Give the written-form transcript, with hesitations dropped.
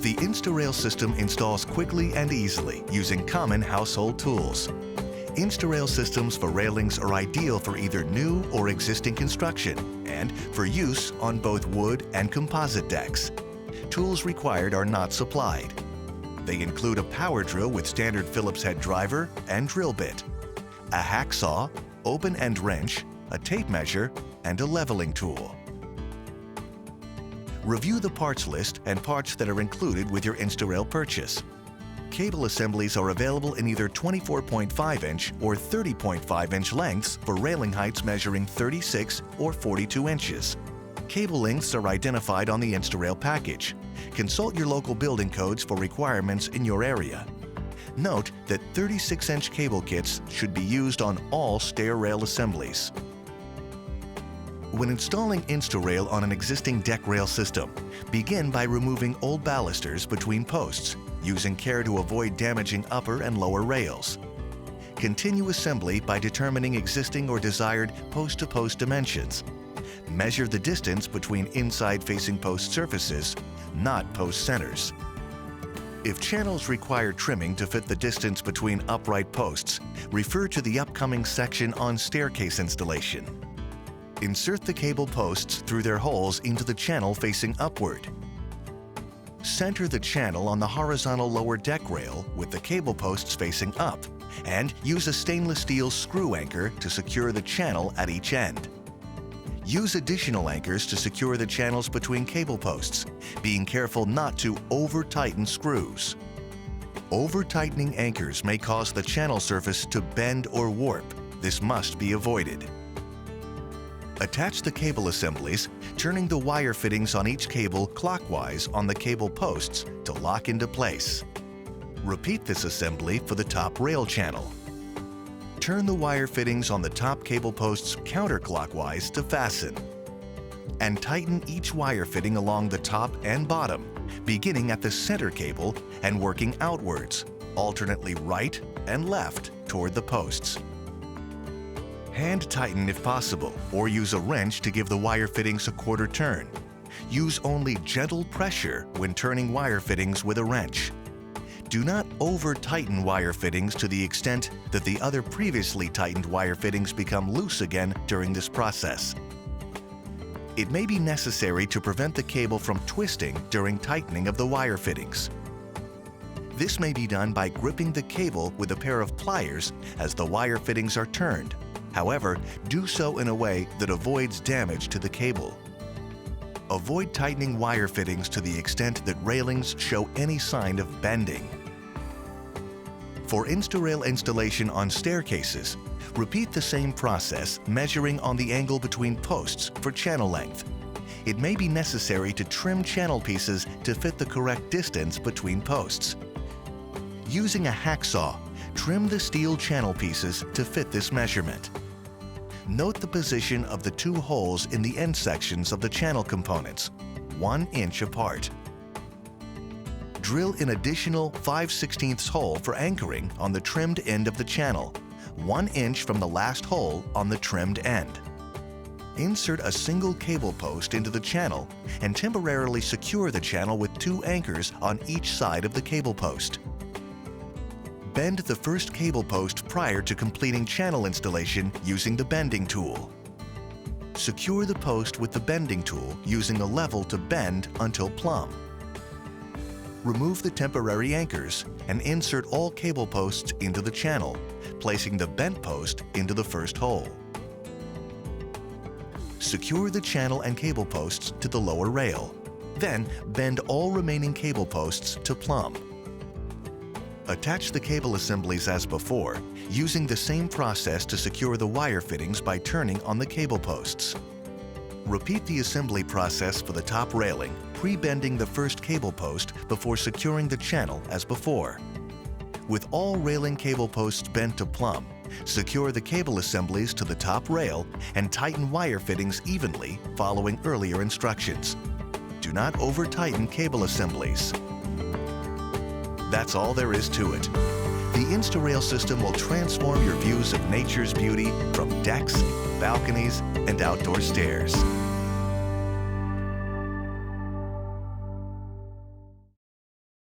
The InstaRail system installs quickly and easily using common household tools. InstaRail systems for railings are ideal for either new or existing construction and for use on both wood and composite decks. Tools required are not supplied. They include a power drill with standard Phillips head driver and drill bit, a hacksaw, open-end wrench, a tape measure, and a leveling tool. Review the parts list and parts that are included with your InstaRail purchase. Cable assemblies are available in either 24.5-inch or 30.5-inch lengths for railing heights measuring 36 or 42 inches. Cable lengths are identified on the InstaRail package. Consult your local building codes for requirements in your area. Note that 36-inch cable kits should be used on all stair rail assemblies. When installing InstaRail on an existing deck rail system, begin by removing old ballasters between posts, using care to avoid damaging upper and lower rails. Continue assembly by determining existing or desired post-to-post dimensions. Measure the distance between inside-facing post surfaces, not post centers. If channels require trimming to fit the distance between upright posts, refer to the upcoming section on staircase installation. Insert the cable posts through their holes into the channel facing upward. Center the channel on the horizontal lower deck rail with the cable posts facing up, and use a stainless steel screw anchor to secure the channel at each end. Use additional anchors to secure the channels between cable posts, being careful not to over-tighten screws. Over-tightening anchors may cause the channel surface to bend or warp. This must be avoided. Attach the cable assemblies, turning the wire fittings on each cable clockwise on the cable posts to lock into place. Repeat this assembly for the top rail channel. Turn the wire fittings on the top cable posts counterclockwise to fasten. And tighten each wire fitting along the top and bottom, beginning at the center cable and working outwards, alternately right and left toward the posts. Hand tighten if possible, or use a wrench to give the wire fittings a quarter turn. Use only gentle pressure when turning wire fittings with a wrench. Do not over-tighten wire fittings to the extent that the other previously tightened wire fittings become loose again during this process. It may be necessary to prevent the cable from twisting during tightening of the wire fittings. This may be done by gripping the cable with a pair of pliers as the wire fittings are turned. However, do so in a way that avoids damage to the cable. Avoid tightening wire fittings to the extent that railings show any sign of bending. For InstaRail installation on staircases, repeat the same process, measuring on the angle between posts for channel length. It may be necessary to trim channel pieces to fit the correct distance between posts. Using a hacksaw, trim the steel channel pieces to fit this measurement. Note the position of the two holes in the end sections of the channel components, 1 inch apart. Drill an additional 5/16 hole for anchoring on the trimmed end of the channel, 1 inch from the last hole on the trimmed end. Insert a single cable post into the channel and temporarily secure the channel with 2 anchors on each side of the cable post. Bend the first cable post prior to completing channel installation using the bending tool. Secure the post with the bending tool using a level to bend until plumb. Remove the temporary anchors and insert all cable posts into the channel, placing the bent post into the first hole. Secure the channel and cable posts to the lower rail. Then bend all remaining cable posts to plumb. Attach the cable assemblies as before, using the same process to secure the wire fittings by turning on the cable posts. Repeat the assembly process for the top railing, pre-bending the first cable post before securing the channel as before. With all railing cable posts bent to plumb, secure the cable assemblies to the top rail and tighten wire fittings evenly following earlier instructions. Do not over-tighten cable assemblies. That's all there is to it. The InstaRail system will transform your views of nature's beauty from decks, balconies, and outdoor stairs.